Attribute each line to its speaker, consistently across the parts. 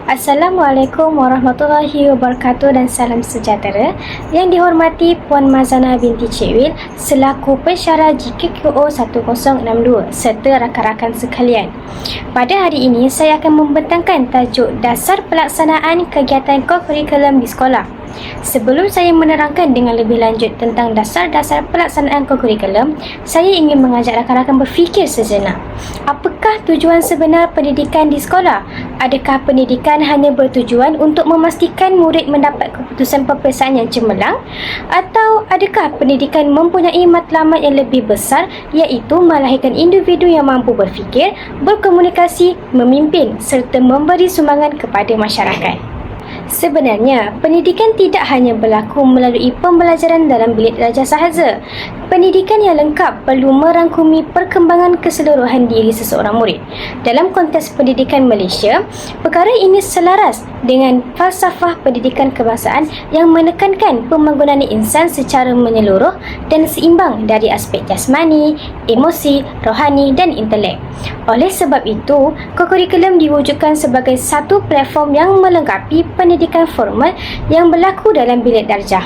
Speaker 1: Assalamualaikum warahmatullahi wabarakatuh dan salam sejahtera. Yang dihormati Puan Mazana binti Cik Wil selaku pensyarah GKQO 1062 serta rakan-rakan sekalian. Pada hari ini saya akan membentangkan tajuk dasar pelaksanaan kegiatan kokurikulum di sekolah. Sebelum saya menerangkan dengan lebih lanjut tentang dasar-dasar pelaksanaan kokurikulum, saya ingin mengajak rakan-rakan berfikir sejenak. Apakah tujuan sebenar pendidikan di sekolah? Adakah pendidikan hanya bertujuan untuk memastikan murid mendapat keputusan peperiksaan yang cemerlang? Atau adakah pendidikan mempunyai matlamat yang lebih besar, iaitu melahirkan individu yang mampu berfikir, berkomunikasi, memimpin serta memberi sumbangan kepada masyarakat? Sebenarnya, pendidikan tidak hanya berlaku melalui pembelajaran dalam bilik darjah sahaja. Pendidikan yang lengkap perlu merangkumi perkembangan keseluruhan diri seseorang murid. Dalam konteks pendidikan Malaysia, perkara ini selaras dengan falsafah pendidikan kebangsaan yang menekankan pembangunan insan secara menyeluruh dan seimbang dari aspek jasmani, emosi, rohani dan intelek. Oleh sebab itu, kokurikulum diwujudkan sebagai satu platform yang melengkapi pendidikan formal yang berlaku dalam bilik darjah.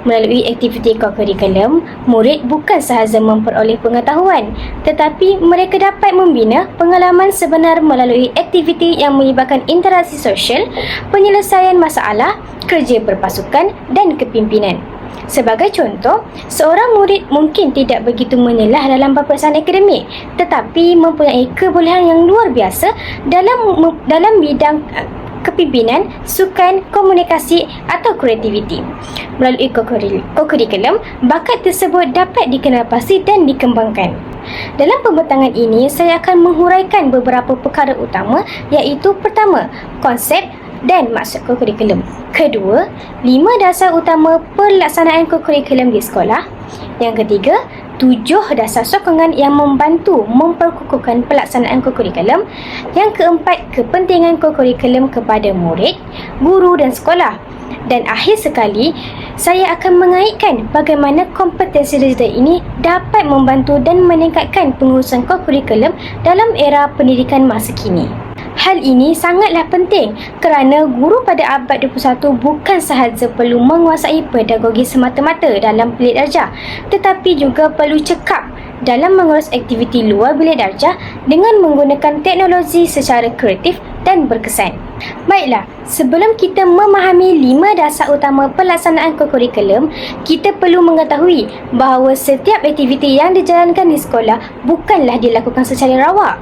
Speaker 1: Melalui aktiviti kokurikulum, murid bukan sahaja memperoleh pengetahuan, tetapi mereka dapat membina pengalaman sebenar melalui aktiviti yang melibatkan interaksi sosial, penyelesaian masalah, kerja berpasukan dan kepimpinan. Sebagai contoh, seorang murid mungkin tidak begitu menyelah dalam peperiksaan akademik, tetapi mempunyai kebolehan yang luar biasa dalam bidang kepimpinan, sukan, komunikasi atau kreativiti. Melalui kokurikulum, bakat tersebut dapat dikenal pasti dan dikembangkan. Dalam pembentangan ini, saya akan menghuraikan beberapa perkara utama, iaitu pertama, konsep dan maksud kokurikulum. Kedua, 5 dasar utama pelaksanaan kokurikulum di sekolah. Yang ketiga, 7 dasar sokongan yang membantu memperkukuhkan pelaksanaan kokurikulum. Yang keempat, kepentingan kokurikulum kepada murid, guru dan sekolah. Dan akhir sekali, saya akan mengaitkan bagaimana kompetensi digital ini dapat membantu dan meningkatkan pengurusan kokurikulum dalam era pendidikan masa kini. Hal ini sangatlah penting kerana guru pada abad 21 bukan sahaja perlu menguasai pedagogi semata-mata dalam bilik darjah, tetapi juga perlu cekap dalam mengurus aktiviti luar bilik darjah dengan menggunakan teknologi secara kreatif dan berkesan. Baiklah, sebelum kita memahami 5 dasar utama pelaksanaan kokurikulum, kita perlu mengetahui bahawa setiap aktiviti yang dijalankan di sekolah bukanlah dilakukan secara rawak.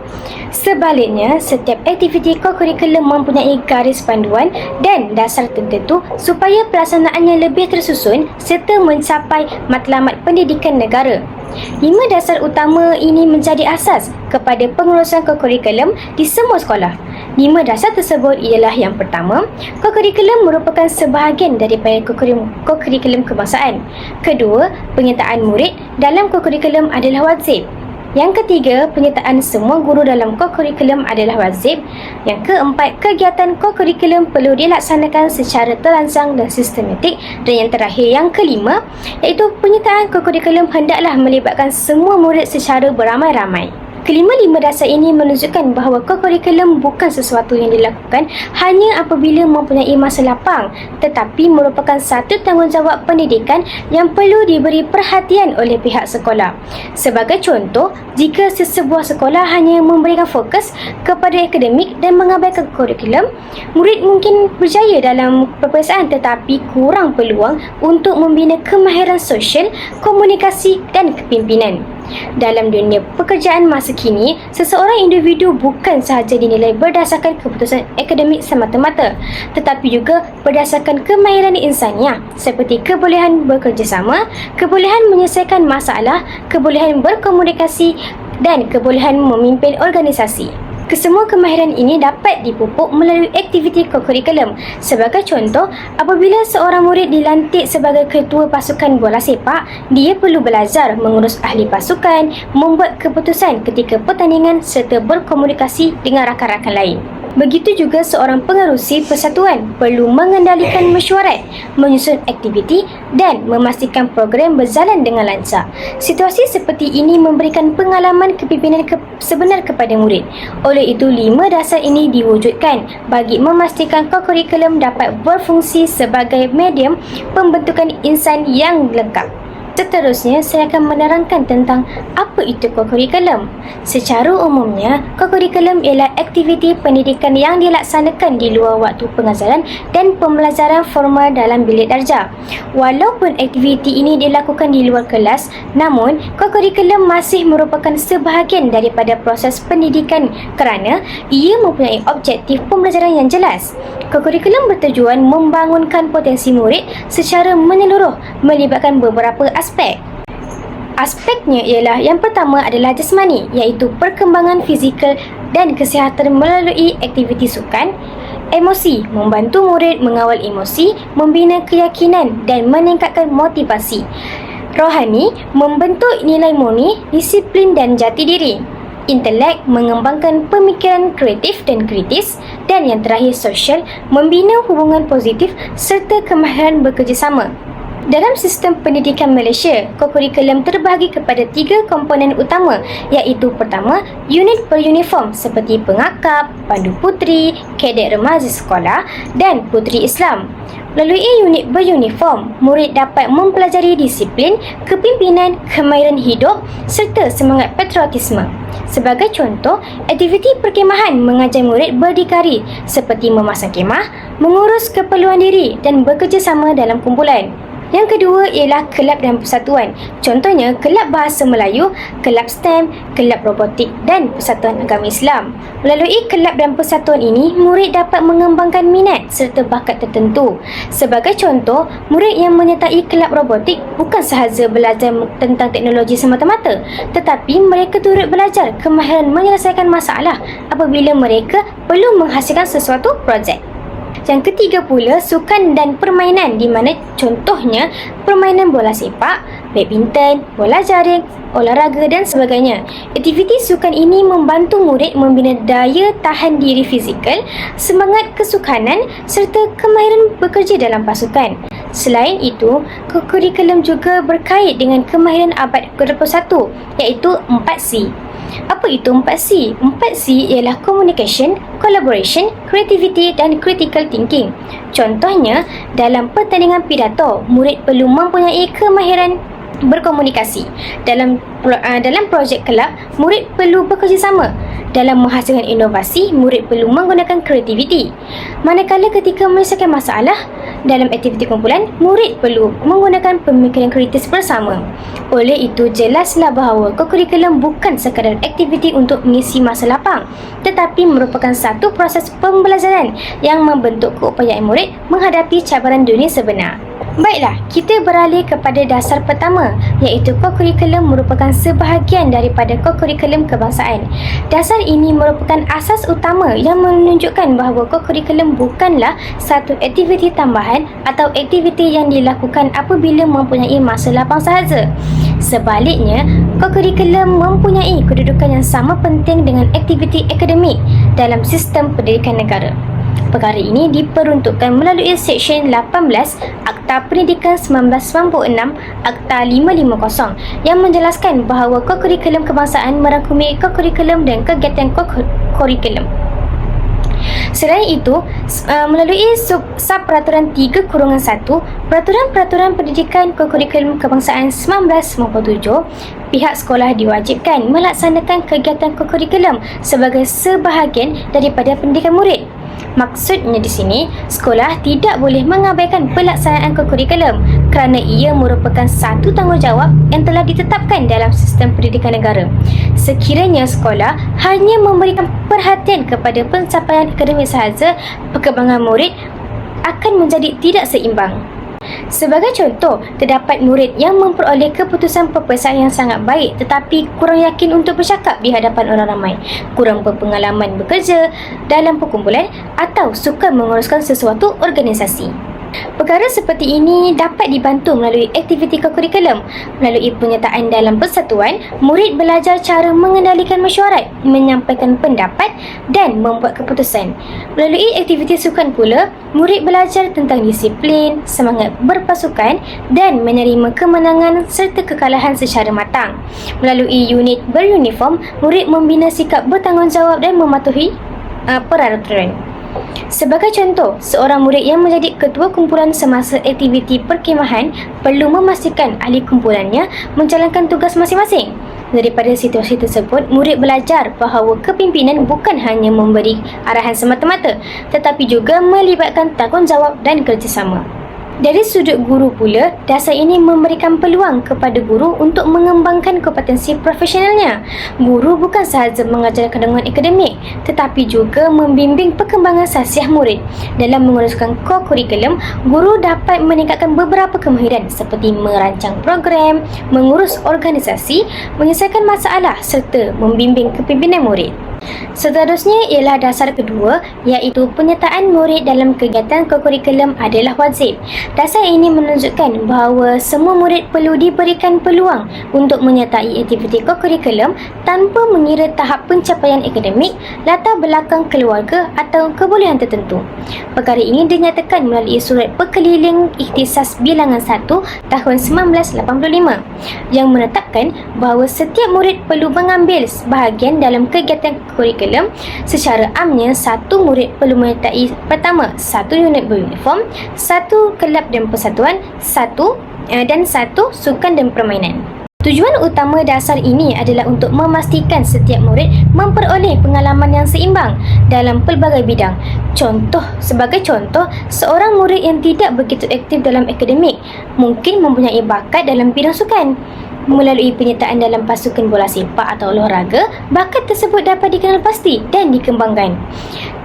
Speaker 1: Sebaliknya, setiap aktiviti kokurikulum mempunyai garis panduan dan dasar tertentu supaya pelaksanaannya lebih tersusun serta mencapai matlamat pendidikan negara. 5 dasar utama ini menjadi asas kepada pengurusan kokurikulum di semua sekolah. 5 dasar tersebut ialah: yang pertama, kokurikulum merupakan sebahagian daripada kokurikulum kebangsaan. Kedua, penyertaan murid dalam kokurikulum adalah wajib. Yang ketiga, penyertaan semua guru dalam kokurikulum adalah wajib. Yang keempat, kegiatan kokurikulum perlu dilaksanakan secara terancang dan sistematik. Dan yang terakhir, yang kelima, iaitu penyertaan kokurikulum hendaklah melibatkan semua murid secara beramai-ramai. Kelima-lima dasar ini menunjukkan bahawa kokurikulum bukan sesuatu yang dilakukan hanya apabila mempunyai masa lapang, tetapi merupakan satu tanggungjawab pendidikan yang perlu diberi perhatian oleh pihak sekolah. Sebagai contoh, jika sesebuah sekolah hanya memberikan fokus kepada akademik dan mengabaikan kurikulum, murid mungkin berjaya dalam peperiksaan tetapi kurang peluang untuk membina kemahiran sosial, komunikasi dan kepimpinan. Dalam dunia pekerjaan masa kini, seseorang individu bukan sahaja dinilai berdasarkan keputusan akademik semata-mata, tetapi juga berdasarkan kemahiran insaniah seperti kebolehan bekerjasama, kebolehan menyelesaikan masalah, kebolehan berkomunikasi dan kebolehan memimpin organisasi. Kesemua kemahiran ini dapat dipupuk melalui aktiviti kokurikulum. Sebagai contoh, apabila seorang murid dilantik sebagai ketua pasukan bola sepak, dia perlu belajar mengurus ahli pasukan, membuat keputusan ketika pertandingan serta berkomunikasi dengan rakan-rakan lain. Begitu juga seorang pengerusi persatuan perlu mengendalikan mesyuarat, menyusun aktiviti dan memastikan program berjalan dengan lancar. Situasi seperti ini memberikan pengalaman kepimpinan sebenar kepada murid. Oleh itu, 5 dasar ini diwujudkan bagi memastikan kokurikulum dapat berfungsi sebagai medium pembentukan insan yang lengkap. Seterusnya, saya akan menerangkan tentang apa itu kokurikulum. Secara umumnya, kokurikulum ialah aktiviti pendidikan yang dilaksanakan di luar waktu pengajaran dan pembelajaran formal dalam bilik darjah. Walaupun aktiviti ini dilakukan di luar kelas, namun kokurikulum masih merupakan sebahagian daripada proses pendidikan kerana ia mempunyai objektif pembelajaran yang jelas. Kokurikulum bertujuan membangunkan potensi murid secara menyeluruh melibatkan beberapa aspek. Aspeknya ialah yang pertama adalah jasmani, iaitu perkembangan fizikal dan kesihatan melalui aktiviti sukan. Emosi, membantu murid mengawal emosi, membina keyakinan dan meningkatkan motivasi. Rohani, membentuk nilai murni, disiplin dan jati diri. Intelek, mengembangkan pemikiran kreatif dan kritis. Dan yang terakhir, sosial, membina hubungan positif serta kemahiran bekerjasama. Dalam sistem pendidikan Malaysia, kokurikulum terbahagi kepada 3 komponen utama, iaitu pertama, unit beruniform seperti pengakap, pandu puteri, kadet remaja sekolah dan puteri Islam. Melalui unit beruniform, murid dapat mempelajari disiplin, kepimpinan, kemahiran hidup serta semangat patriotisme. Sebagai contoh, aktiviti perkemahan mengajar murid berdikari seperti memasang kemah, mengurus keperluan diri dan bekerjasama dalam kumpulan. Yang kedua ialah kelab dan persatuan. Contohnya, kelab bahasa Melayu, kelab STEM, kelab robotik dan Persatuan Agama Islam. Melalui kelab dan persatuan ini, murid dapat mengembangkan minat serta bakat tertentu. Sebagai contoh, murid yang menyertai kelab robotik bukan sahaja belajar tentang teknologi semata-mata, tetapi mereka turut belajar kemahiran menyelesaikan masalah apabila mereka perlu menghasilkan sesuatu projek. Yang ketiga pula, sukan dan permainan, di mana contohnya permainan bola sepak, badminton, bola jaring, olahraga dan sebagainya. Aktiviti sukan ini membantu murid membina daya tahan diri fizikal, semangat kesukanan serta kemahiran bekerja dalam pasukan. Selain itu, kokurikulum juga berkait dengan kemahiran abad ke-21, iaitu 4C. Apa itu 4C? 4C ialah communication, collaboration, creativity dan critical thinking. Contohnya, dalam pertandingan pidato, murid perlu mempunyai kemahiran berkomunikasi. Dalam projek kelab, murid perlu bekerjasama. Dalam menghasilkan inovasi, murid perlu menggunakan kreativiti. Manakala ketika menyelesaikan masalah dalam aktiviti kumpulan, murid perlu menggunakan pemikiran kritis bersama. Oleh itu, jelaslah bahawa kokurikulum bukan sekadar aktiviti untuk mengisi masa lapang, tetapi merupakan satu proses pembelajaran yang membentuk keupayaan murid menghadapi cabaran dunia sebenar. Baiklah, kita beralih kepada dasar pertama, iaitu kokurikulum merupakan sebahagian daripada kokurikulum kebangsaan. Dasar ini merupakan asas utama yang menunjukkan bahawa kokurikulum bukanlah satu aktiviti tambahan atau aktiviti yang dilakukan apabila mempunyai masa lapang sahaja. Sebaliknya, kokurikulum mempunyai kedudukan yang sama penting dengan aktiviti akademik dalam sistem pendidikan negara. Perkara ini diperuntukkan melalui Seksyen 18 Akta Pendidikan 1996 Akta 550 yang menjelaskan bahawa kokurikulum kebangsaan merangkumi kokurikulum dan kegiatan kokurikulum. Selain itu, melalui Sub-Peraturan 3-1 Peraturan-Peraturan Pendidikan Kokurikulum Kebangsaan 1997, pihak sekolah diwajibkan melaksanakan kegiatan kokurikulum sebagai sebahagian daripada pendidikan murid. Maksudnya di sini, sekolah tidak boleh mengabaikan pelaksanaan kokurikulum kerana ia merupakan satu tanggungjawab yang telah ditetapkan dalam sistem pendidikan negara. Sekiranya sekolah hanya memberikan perhatian kepada pencapaian akademik sahaja, perkembangan murid akan menjadi tidak seimbang. Sebagai contoh, terdapat murid yang memperoleh keputusan peperiksaan yang sangat baik tetapi kurang yakin untuk bercakap di hadapan orang ramai, kurang berpengalaman bekerja dalam perkumpulan atau suka menguruskan sesuatu organisasi. Perkara seperti ini dapat dibantu melalui aktiviti kokurikulum. Melalui penyertaan dalam persatuan, murid belajar cara mengendalikan mesyuarat, menyampaikan pendapat dan membuat keputusan. Melalui aktiviti sukan pula, murid belajar tentang disiplin, semangat berpasukan dan menerima kemenangan serta kekalahan secara matang. Melalui unit beruniform, murid membina sikap bertanggungjawab dan mematuhi peraturan. Sebagai contoh, seorang murid yang menjadi ketua kumpulan semasa aktiviti perkhemahan perlu memastikan ahli kumpulannya menjalankan tugas masing-masing. Daripada situasi tersebut, murid belajar bahawa kepimpinan bukan hanya memberi arahan semata-mata, tetapi juga melibatkan tanggungjawab dan kerjasama. Dari sudut guru pula, dasar ini memberikan peluang kepada guru untuk mengembangkan kompetensi profesionalnya. Guru bukan sahaja mengajar dengan akademik, tetapi juga membimbing perkembangan sasiah murid. Dalam menguruskan kurikulum, guru dapat meningkatkan beberapa kemahiran seperti merancang program, mengurus organisasi, menyelesaikan masalah serta membimbing kepimpinan murid. Seterusnya ialah dasar kedua, iaitu penyertaan murid dalam kegiatan kokurikulum adalah wajib. Dasar ini menunjukkan bahawa semua murid perlu diberikan peluang untuk menyertai aktiviti kokurikulum tanpa mengira tahap pencapaian akademik, latar belakang keluarga atau kebolehan tertentu. Perkara ini dinyatakan melalui surat Perkeliling Ikhtisas Bilangan 1 tahun 1985 yang menetapkan bahawa setiap murid perlu mengambil bahagian dalam kegiatan kurikulum. Secara amnya, satu murid perlu menyertai pertama, satu unit beruniform, satu kelab dan persatuan, dan satu sukan dan permainan. Tujuan utama dasar ini adalah untuk memastikan setiap murid memperoleh pengalaman yang seimbang dalam pelbagai bidang. Sebagai contoh, seorang murid yang tidak begitu aktif dalam akademik mungkin mempunyai bakat dalam bidang sukan. Melalui penyertaan dalam pasukan bola sepak atau olahraga, bakat tersebut dapat dikenal pasti dan dikembangkan.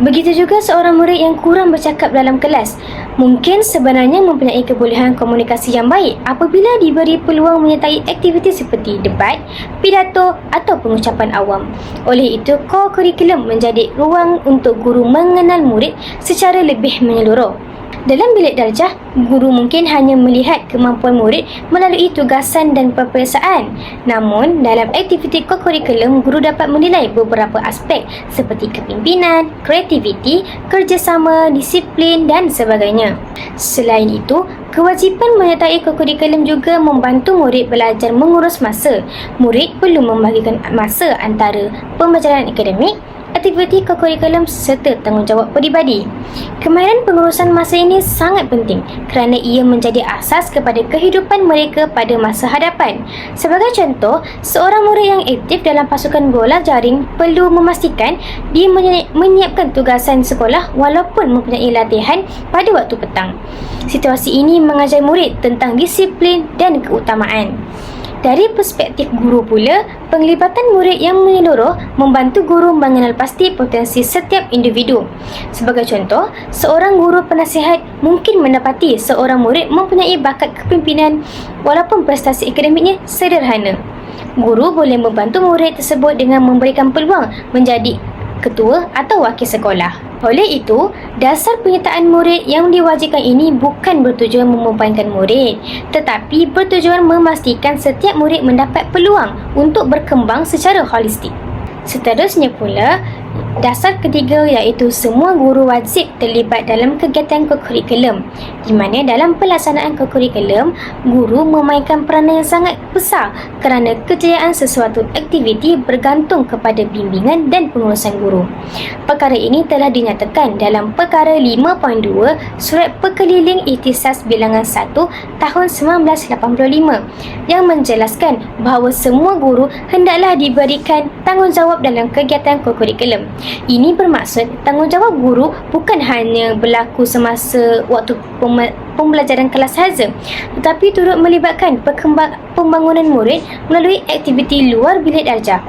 Speaker 1: Begitu juga seorang murid yang kurang bercakap dalam kelas mungkin sebenarnya mempunyai kebolehan komunikasi yang baik apabila diberi peluang menyertai aktiviti seperti debat, pidato atau pengucapan awam. Oleh itu, kurikulum menjadi ruang untuk guru mengenal murid secara lebih menyeluruh. Dalam bilik darjah, guru mungkin hanya melihat kemampuan murid melalui tugasan dan peperiksaan. Namun, dalam aktiviti kokurikulum, guru dapat menilai beberapa aspek seperti kepimpinan, kreativiti, kerjasama, disiplin dan sebagainya. Selain itu, kewajipan menyertai kokurikulum juga membantu murid belajar mengurus masa. Murid perlu membahagikan masa antara pembelajaran akademik, aktiviti kokurikulum serta tanggungjawab peribadi. Kemahiran pengurusan masa ini sangat penting kerana ia menjadi asas kepada kehidupan mereka pada masa hadapan. Sebagai contoh, seorang murid yang aktif dalam pasukan bola jaring perlu memastikan dia menyiapkan tugasan sekolah walaupun mempunyai latihan pada waktu petang. Situasi ini mengajar murid tentang disiplin dan keutamaan. Dari perspektif guru pula, penglibatan murid yang menyeluruh membantu guru mengenal pasti potensi setiap individu. Sebagai contoh, seorang guru penasihat mungkin mendapati seorang murid mempunyai bakat kepimpinan walaupun prestasi akademiknya sederhana. Guru boleh membantu murid tersebut dengan memberikan peluang menjadi ketua atau wakil sekolah. Oleh itu, dasar penyertaan murid yang diwajibkan ini bukan bertujuan membebankan murid, tetapi bertujuan memastikan setiap murid mendapat peluang untuk berkembang secara holistik. Seterusnya pula, dasar ketiga iaitu semua guru wajib terlibat dalam kegiatan kokurikulum, di mana dalam pelaksanaan kokurikulum, guru memainkan peranan yang sangat besar kerana kejayaan sesuatu aktiviti bergantung kepada bimbingan dan pengurusan guru. Perkara ini telah dinyatakan dalam Perkara 5.2 Surat Perkeliling Ikhtisas Bilangan 1 tahun 1985 yang menjelaskan bahawa semua guru hendaklah diberikan tanggungjawab dalam kegiatan kokurikulum. Ini bermaksud tanggungjawab guru bukan hanya berlaku semasa waktu pembelajaran kelas sahaja, tetapi turut melibatkan pembangunan murid melalui aktiviti luar bilik darjah.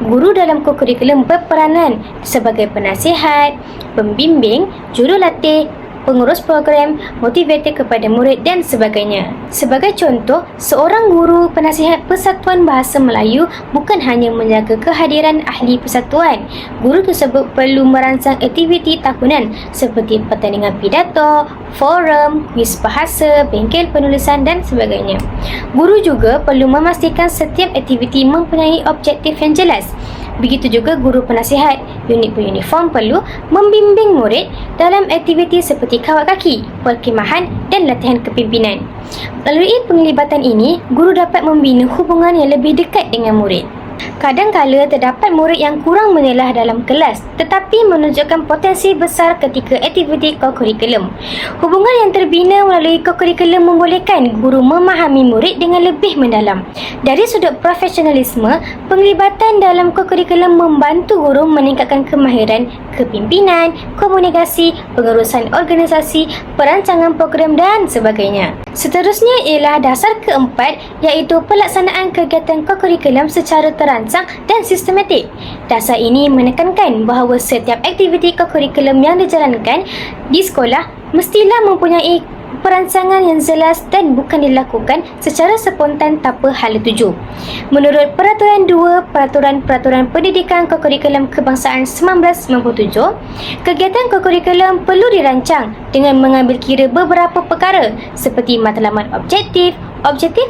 Speaker 1: Guru dalam kokurikulum berperanan sebagai penasihat, pembimbing, jurulatih, pengurus program, motivator kepada murid dan sebagainya. Sebagai contoh, seorang guru penasihat Persatuan Bahasa Melayu bukan hanya menjaga kehadiran ahli persatuan. Guru tersebut perlu merancang aktiviti tahunan seperti pertandingan pidato, forum, kuis bahasa, bengkel penulisan dan sebagainya. Guru juga perlu memastikan setiap aktiviti mempunyai objektif yang jelas. Begitu juga guru penasihat unit beruniform perlu membimbing murid dalam aktiviti seperti kawat kaki, perkhemahan dan latihan kepimpinan. Melalui penglibatan ini, guru dapat membina hubungan yang lebih dekat dengan murid. Kadang-kala terdapat murid yang kurang menyelah dalam kelas tetapi menunjukkan potensi besar ketika aktiviti kokurikulum. Hubungan yang terbina melalui kokurikulum membolehkan guru memahami murid dengan lebih mendalam. Dari sudut profesionalisme, penglibatan dalam kokurikulum membantu guru meningkatkan kemahiran kepimpinan, komunikasi, pengurusan organisasi, perancangan program dan sebagainya. Seterusnya ialah dasar keempat, iaitu pelaksanaan kegiatan kokurikulum secara terancang dan sistematik. Dasar ini menekankan bahawa setiap aktiviti kokurikulum yang dijalankan di sekolah mestilah mempunyai perancangan yang jelas dan bukan dilakukan secara spontan tanpa hala tuju. Menurut Peraturan 2 Peraturan Pendidikan Kokurikulum Kebangsaan 1997, kegiatan kokurikulum perlu dirancang dengan mengambil kira beberapa perkara seperti matlamat objektif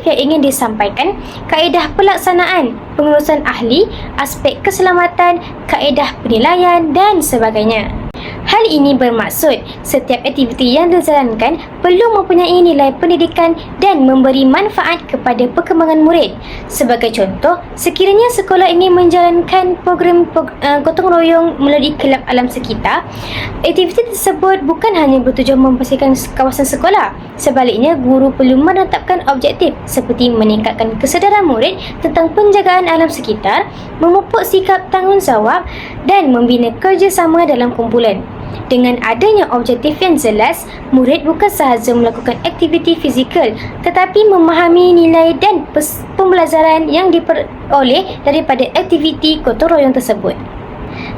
Speaker 1: yang ingin disampaikan, kaedah pelaksanaan, pengurusan ahli, aspek keselamatan, kaedah penilaian dan sebagainya. Hal ini bermaksud setiap aktiviti yang dijalankan perlu mempunyai nilai pendidikan dan memberi manfaat kepada perkembangan murid. Sebagai contoh, sekiranya sekolah ingin menjalankan program gotong royong melalui kelab alam sekitar, aktiviti tersebut bukan hanya bertujuan membersihkan kawasan sekolah. Sebaliknya, guru perlu menetapkan objektif seperti meningkatkan kesedaran murid tentang penjagaan alam sekitar, memupuk sikap tanggungjawab dan membina kerjasama dalam kumpulan. Dengan adanya objektif yang jelas, murid bukan sahaja melakukan aktiviti fizikal tetapi memahami nilai dan pembelajaran yang diperoleh daripada aktiviti gotong royong tersebut.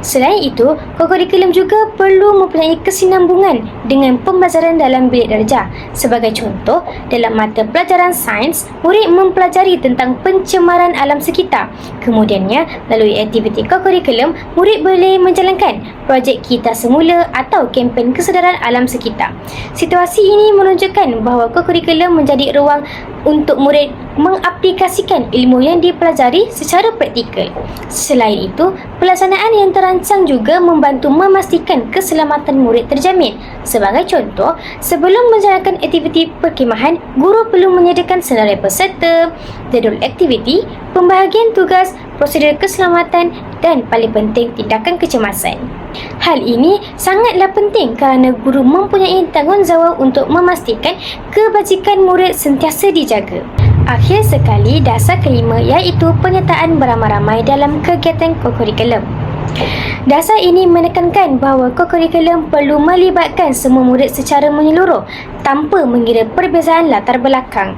Speaker 1: Selain itu, kokurikulum juga perlu mempunyai kesinambungan dengan pembelajaran dalam bilik darjah. Sebagai contoh, dalam mata pelajaran sains, murid mempelajari tentang pencemaran alam sekitar. Kemudiannya, melalui aktiviti kokurikulum, murid boleh menjalankan projek Kita Semula atau kempen kesedaran alam sekitar. Situasi ini menunjukkan bahawa kokurikulum menjadi ruang untuk murid mengaplikasikan ilmu yang dipelajari secara praktikal. Selain itu, pelaksanaan yang terancang juga membantu memastikan keselamatan murid terjamin. Sebagai contoh, sebelum menjalankan aktiviti perkhemahan, guru perlu menyediakan senarai peserta, jadual aktiviti, pembahagian tugas, prosedur keselamatan dan paling penting tindakan kecemasan. Hal ini sangatlah penting kerana guru mempunyai tanggungjawab untuk memastikan kebajikan murid sentiasa dijaga. Akhir sekali, dasar kelima iaitu penyertaan beramai-ramai dalam kegiatan kokurikulum. Dasar ini menekankan bahawa kokurikulum perlu melibatkan semua murid secara menyeluruh tanpa mengira perbezaan latar belakang.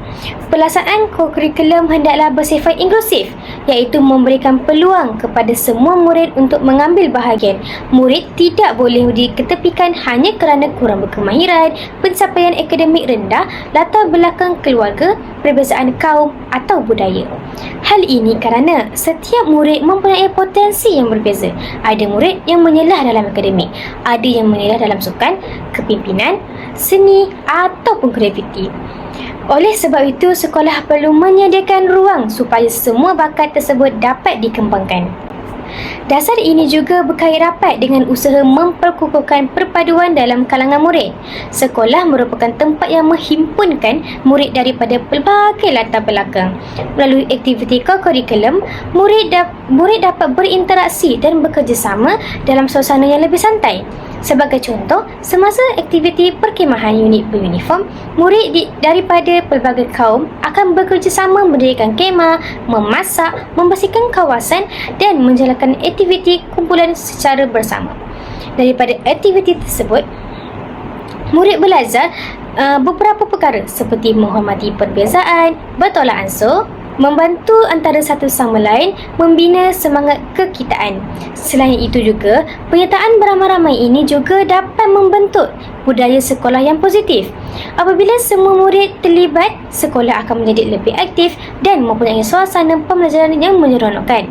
Speaker 1: Pelaksanaan kokurikulum hendaklah bersifat inklusif, iaitu memberikan peluang kepada semua murid untuk mengambil bahagian. Murid tidak boleh diketepikan hanya kerana kurang berkemahiran, pencapaian akademik rendah, latar belakang keluarga, perbezaan kaum atau budaya. Hal ini kerana setiap murid mempunyai potensi yang berbeza. Ada murid yang menyelah dalam akademik, ada yang menyelah dalam sukan, kepimpinan, seni ataupun kreativiti. Oleh sebab itu, sekolah perlu menyediakan ruang supaya semua bakat tersebut dapat dikembangkan. Dasar ini juga berkait rapat dengan usaha memperkukuhkan perpaduan dalam kalangan murid. Sekolah merupakan tempat yang menghimpunkan murid daripada pelbagai latar belakang. Melalui aktiviti kokurikulum, murid dapat berinteraksi dan bekerjasama dalam suasana yang lebih santai. Sebagai contoh, semasa aktiviti perkhemahan unit beruniform, murid daripada pelbagai kaum akan bekerjasama mendirikan kemah, memasak, membersihkan kawasan dan menjalankan aktiviti kumpulan secara bersama. Daripada aktiviti tersebut, murid belajar beberapa perkara seperti menghormati perbezaan, bertolak ansur, membantu antara satu sama lain, membina semangat kekitaan. Selain itu juga, penyertaan beramai-ramai ini juga dapat membentuk budaya sekolah yang positif. Apabila semua murid terlibat, sekolah akan menjadi lebih aktif dan mempunyai suasana pembelajaran yang menyeronokkan.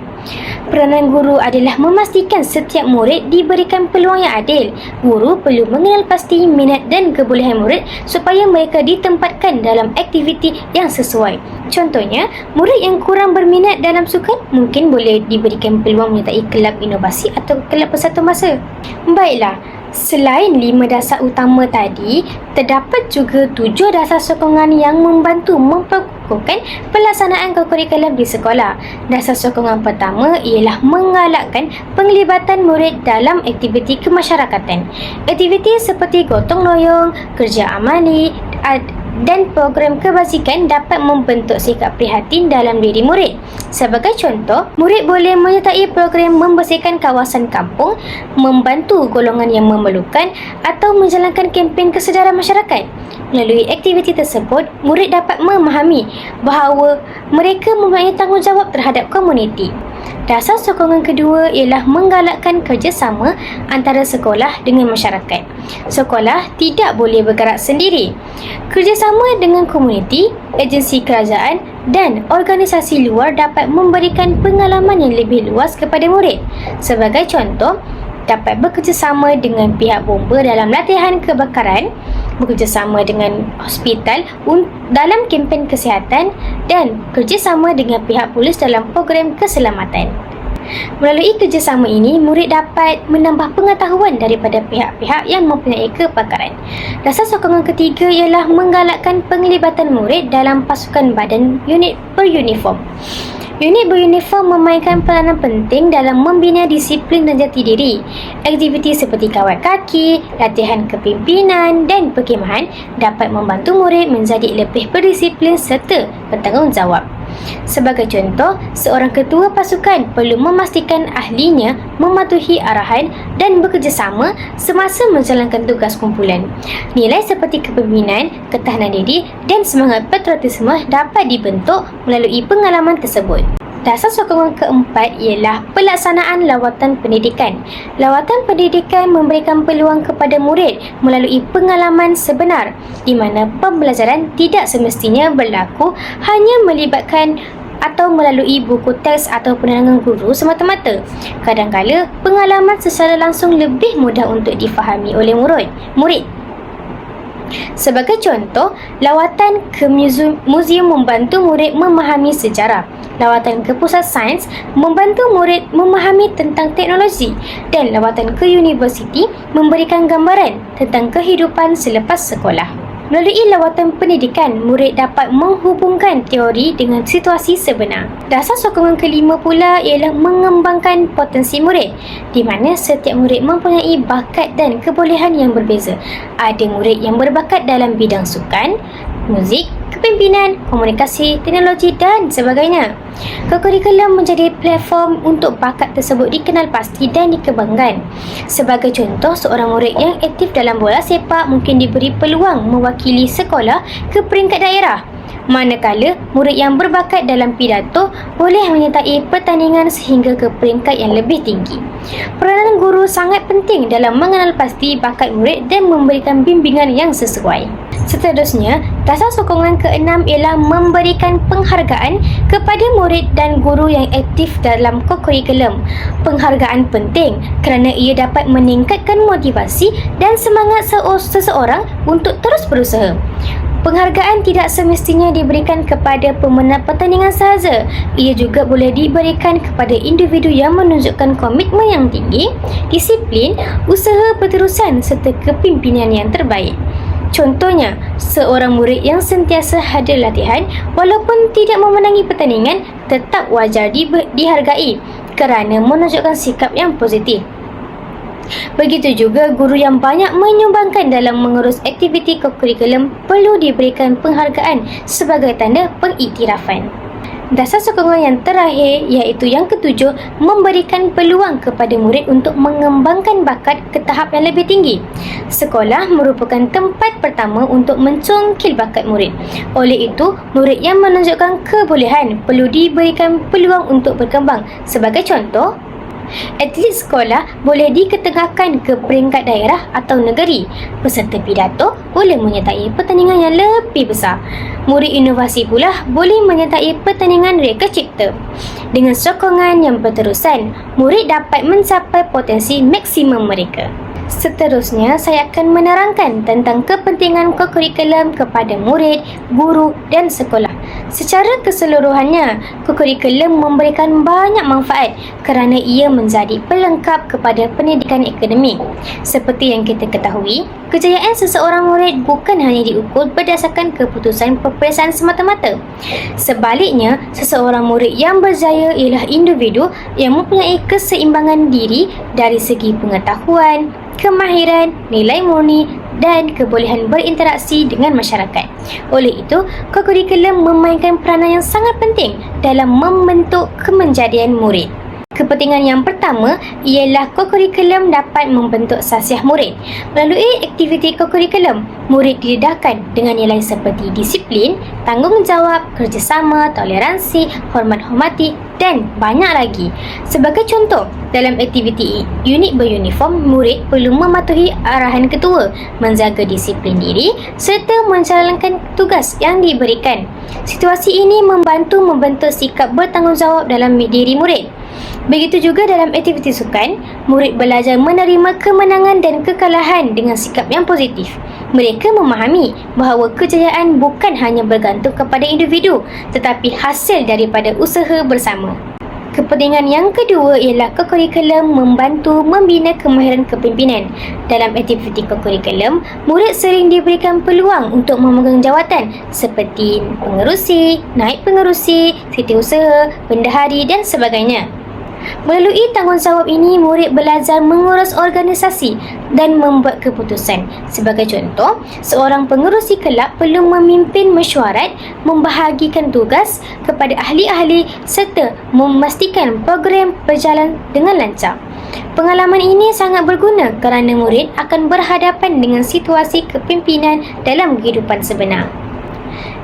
Speaker 1: Peranan guru adalah memastikan setiap murid diberikan peluang yang adil. Guru perlu mengenal pasti minat dan kebolehan murid supaya mereka ditempatkan dalam aktiviti yang sesuai. Contohnya, murid yang kurang berminat dalam sukan mungkin boleh diberikan peluang menyertai kelab inovasi atau kelab persatuan masa. Baiklah, selain 5 dasar utama tadi, terdapat juga 7 dasar sokongan yang membantu memperkukuhkan pelaksanaan kurikulum di sekolah. Dasar sokongan pertama ialah menggalakkan penglibatan murid dalam aktiviti kemasyarakatan. Aktiviti seperti gotong royong, kerja amali dan program kebajikan dapat membentuk sikap prihatin dalam diri murid. Sebagai contoh, murid boleh menyertai program membersihkan kawasan kampung, membantu golongan yang memerlukan atau menjalankan kempen kesedaran masyarakat. Melalui aktiviti tersebut, murid dapat memahami bahawa mereka mempunyai tanggungjawab terhadap komuniti. Dasar sokongan kedua ialah menggalakkan kerjasama antara sekolah dengan masyarakat. Sekolah tidak boleh bergerak sendiri. Kerjasama dengan komuniti, agensi kerajaan dan organisasi luar dapat memberikan pengalaman yang lebih luas kepada murid. Sebagai contoh, dapat bekerjasama dengan pihak bomba dalam latihan kebakaran, bekerjasama dengan hospital dalam kempen kesihatan dan kerjasama dengan pihak polis dalam program keselamatan. Melalui kerjasama ini, murid dapat menambah pengetahuan daripada pihak-pihak yang mempunyai kepakaran. Dasar sokongan ketiga ialah menggalakkan penglibatan murid dalam pasukan badan unit beruniform. Unit beruniform memainkan peranan penting dalam membina disiplin dan jati diri. Aktiviti seperti kawat kaki, latihan kepimpinan dan perkhemahan dapat membantu murid menjadi lebih berdisiplin serta bertanggungjawab. Sebagai contoh, seorang ketua pasukan perlu memastikan ahlinya mematuhi arahan dan bekerjasama semasa menjalankan tugas kumpulan. Nilai seperti kepimpinan, ketahanan diri dan semangat patriotisme dapat dibentuk melalui pengalaman tersebut. Dasar sokongan keempat ialah pelaksanaan lawatan pendidikan. Lawatan pendidikan memberikan peluang kepada murid melalui pengalaman sebenar di mana pembelajaran tidak semestinya berlaku hanya melibatkan atau melalui buku teks atau penerangan guru semata-mata. Kadang-kala, pengalaman secara langsung lebih mudah untuk difahami oleh murid. Sebagai contoh, lawatan ke muzium membantu murid memahami sejarah. Lawatan ke pusat sains membantu murid memahami tentang teknologi dan lawatan ke universiti memberikan gambaran tentang kehidupan selepas sekolah. Melalui lawatan pendidikan, murid dapat menghubungkan teori dengan situasi sebenar. Dasar sokongan kelima pula ialah mengembangkan potensi murid, di mana setiap murid mempunyai bakat dan kebolehan yang berbeza. Ada murid yang berbakat dalam bidang sukan, muzik, kepimpinan, komunikasi, teknologi dan sebagainya. Kurikulum menjadi platform untuk bakat tersebut dikenal pasti dan dikembangkan. Sebagai contoh, seorang murid yang aktif dalam bola sepak mungkin diberi peluang mewakili sekolah ke peringkat daerah. Manakala murid yang berbakat dalam pidato boleh menyertai pertandingan sehingga ke peringkat yang lebih tinggi. Peranan guru sangat penting dalam mengenal pasti bakat murid dan memberikan bimbingan yang sesuai. Seterusnya, dasar sokongan keenam ialah memberikan penghargaan kepada murid dan guru yang aktif dalam kurikulum. Penghargaan penting kerana ia dapat meningkatkan motivasi dan semangat seseorang untuk terus berusaha. Penghargaan tidak semestinya diberikan kepada pemenang pertandingan sahaja. Ia juga boleh diberikan kepada individu yang menunjukkan komitmen yang tinggi, disiplin, usaha berterusan serta kepimpinan yang terbaik. Contohnya, seorang murid yang sentiasa hadir latihan walaupun tidak memenangi pertandingan tetap wajar dihargai kerana menunjukkan sikap yang positif. Begitu juga guru yang banyak menyumbangkan dalam mengurus aktiviti kurikulum perlu diberikan penghargaan sebagai tanda pengiktirafan. Dasar sokongan yang terakhir iaitu yang ketujuh, memberikan peluang kepada murid untuk mengembangkan bakat ke tahap yang lebih tinggi. Sekolah merupakan tempat pertama untuk mencongkil bakat murid. Oleh itu, murid yang menunjukkan kebolehan perlu diberikan peluang untuk berkembang. Sebagai contoh, atlet sekolah boleh diketengahkan ke peringkat daerah atau negeri. Peserta pidato boleh menyertai pertandingan yang lebih besar. Murid inovasi pula boleh menyertai pertandingan reka cipta. Dengan sokongan yang berterusan, murid dapat mencapai potensi maksimum mereka. Seterusnya, saya akan menerangkan tentang kepentingan kokurikulum kepada murid, guru dan sekolah. Secara keseluruhannya, kokurikulum memberikan banyak manfaat kerana ia menjadi pelengkap kepada pendidikan akademik. Seperti yang kita ketahui, kejayaan seseorang murid bukan hanya diukur berdasarkan keputusan peperiksaan semata-mata. Sebaliknya, seseorang murid yang berjaya ialah individu yang mempunyai keseimbangan diri dari segi pengetahuan, kemahiran, nilai murni dan kebolehan berinteraksi dengan masyarakat. Oleh itu, kokurikulum memainkan peranan yang sangat penting dalam membentuk kemenjadian murid. Kepentingan yang pertama ialah kokurikulum dapat membentuk sasiah murid. Melalui aktiviti kokurikulum, murid didedahkan dengan nilai seperti disiplin, tanggungjawab, kerjasama, toleransi, hormat-hormati dan banyak lagi. Sebagai contoh, dalam aktiviti unit beruniform, murid perlu mematuhi arahan ketua, menjaga disiplin diri serta menjalankan tugas yang diberikan. Situasi ini membantu membentuk sikap bertanggungjawab dalam diri murid. Begitu juga dalam aktiviti sukan, murid belajar menerima kemenangan dan kekalahan dengan sikap yang positif. Mereka memahami bahawa kejayaan bukan hanya bergantung kepada individu, tetapi hasil daripada usaha bersama. Kepentingan yang kedua ialah kokurikulum membantu membina kemahiran kepimpinan. Dalam aktiviti kokurikulum, murid sering diberikan peluang untuk memegang jawatan seperti pengerusi, naib pengerusi, setiausaha, bendahari dan sebagainya. Melalui tanggungjawab ini, murid belajar mengurus organisasi dan membuat keputusan. Sebagai contoh, seorang pengerusi kelab perlu memimpin mesyuarat, membahagikan tugas kepada ahli-ahli serta memastikan program berjalan dengan lancar. Pengalaman ini sangat berguna kerana murid akan berhadapan dengan situasi kepimpinan dalam kehidupan sebenar.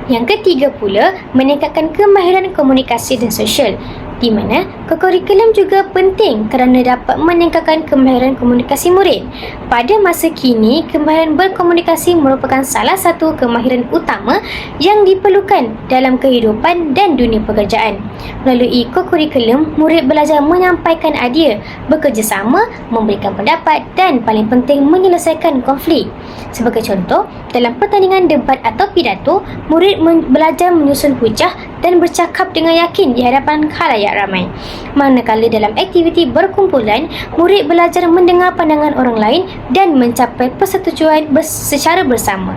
Speaker 1: Yang ketiga pula, meningkatkan kemahiran komunikasi dan sosial, di mana kokurikulum juga penting kerana dapat meningkatkan kemahiran komunikasi murid. Pada masa kini, kemahiran berkomunikasi merupakan salah satu kemahiran utama yang diperlukan dalam kehidupan dan dunia pekerjaan. Melalui kokurikulum, murid belajar menyampaikan idea, bekerjasama, memberikan pendapat dan paling penting menyelesaikan konflik. Sebagai contoh, dalam pertandingan debat atau pidato, murid belajar menyusun hujah dan bercakap dengan yakin di hadapan khalayak ramai. Manakala dalam aktiviti berkumpulan, murid belajar mendengar pandangan orang lain dan mencapai persetujuan secara bersama.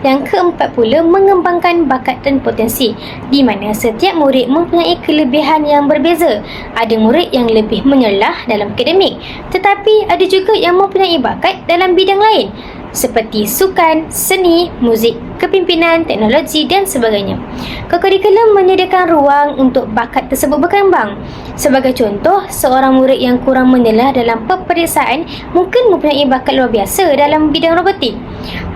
Speaker 1: Yang keempat pula, mengembangkan bakat dan potensi, di mana setiap murid mempunyai kelebihan yang berbeza. Ada murid yang lebih menyerlah dalam akademik, tetapi ada juga yang mempunyai bakat dalam bidang lain seperti sukan, seni, muzik, kepimpinan, teknologi dan sebagainya. Kokurikulum menyediakan ruang untuk bakat tersebut berkembang. Sebagai contoh, seorang murid yang kurang menyerlah dalam peperiksaan mungkin mempunyai bakat luar biasa dalam bidang robotik.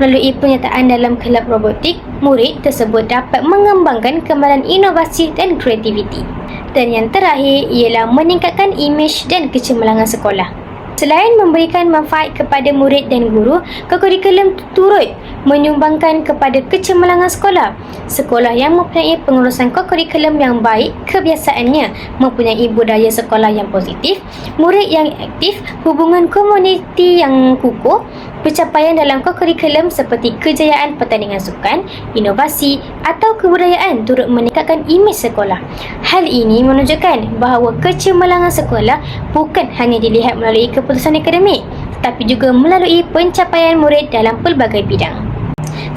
Speaker 1: Melalui penyertaan dalam kelab robotik, murid tersebut dapat mengembangkan kemahiran inovasi dan kreativiti. Dan yang terakhir ialah meningkatkan imej dan kecemerlangan sekolah. Selain memberikan manfaat kepada murid dan guru, kokurikulum turut menyumbangkan kepada kecemerlangan sekolah. Sekolah yang mempunyai pengurusan kokurikulum yang baik kebiasaannya mempunyai budaya sekolah yang positif, murid yang aktif, hubungan komuniti yang kukuh. Pencapaian dalam kokurikulum seperti kejayaan pertandingan sukan, inovasi atau kebudayaan turut meningkatkan imej sekolah. Hal ini menunjukkan bahawa kecemerlangan sekolah bukan hanya dilihat melalui keputusan akademik, tetapi juga melalui pencapaian murid dalam pelbagai bidang.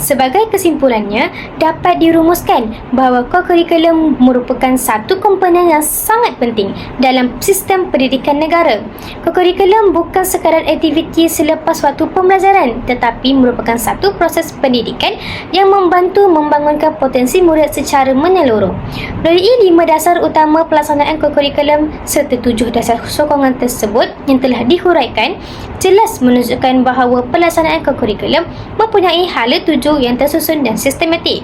Speaker 1: Sebagai kesimpulannya, dapat dirumuskan bahawa kokurikulum merupakan satu komponen yang sangat penting dalam sistem pendidikan negara. Kokurikulum bukan sekadar aktiviti selepas waktu pembelajaran, tetapi merupakan satu proses pendidikan yang membantu membangunkan potensi murid secara menyeluruh. Melalui 5 dasar utama pelaksanaan kokurikulum serta 7 dasar sokongan tersebut yang telah dihuraikan, jelas menunjukkan bahawa pelaksanaan kokurikulum mempunyai hala tuju yang tersusun dan sistematik.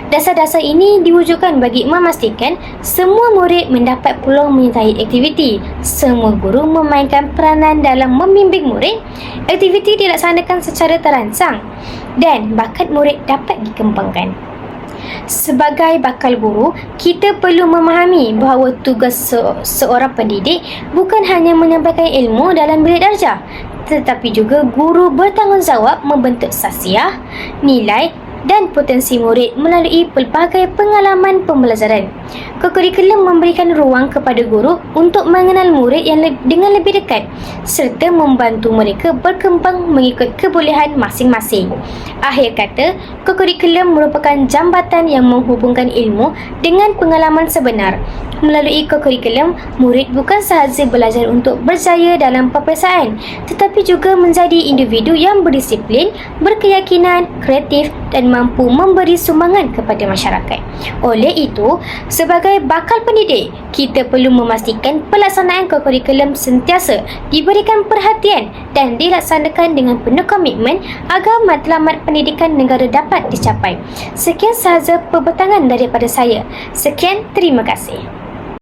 Speaker 1: Dasar-dasar ini diwujudkan bagi memastikan semua murid mendapat peluang menyertai aktiviti, semua guru memainkan peranan dalam membimbing murid, aktiviti dilaksanakan secara terancang dan bakat murid dapat dikembangkan. Sebagai bakal guru, kita perlu memahami bahawa tugas seorang pendidik bukan hanya menyampaikan ilmu dalam bilik darjah, tetapi juga guru bertanggungjawab membentuk sasiah, nilai dan potensi murid melalui pelbagai pengalaman pembelajaran. Kokurikulum memberikan ruang kepada guru untuk mengenal murid yang dengan lebih dekat serta membantu mereka berkembang mengikut kebolehan masing-masing. Akhir kata, kokurikulum merupakan jambatan yang menghubungkan ilmu dengan pengalaman sebenar. Melalui kokurikulum, murid bukan sahaja belajar untuk berjaya dalam peperiksaan, tetapi juga menjadi individu yang berdisiplin, berkeyakinan, kreatif dan mampu memberi sumbangan kepada masyarakat. Oleh itu, sebagai bakal pendidik, kita perlu memastikan pelaksanaan kokurikulum sentiasa diberikan perhatian dan dilaksanakan dengan penuh komitmen agar matlamat pendidikan negara dapat dicapai. Sekian sahaja perbatangan daripada saya. Sekian, terima kasih.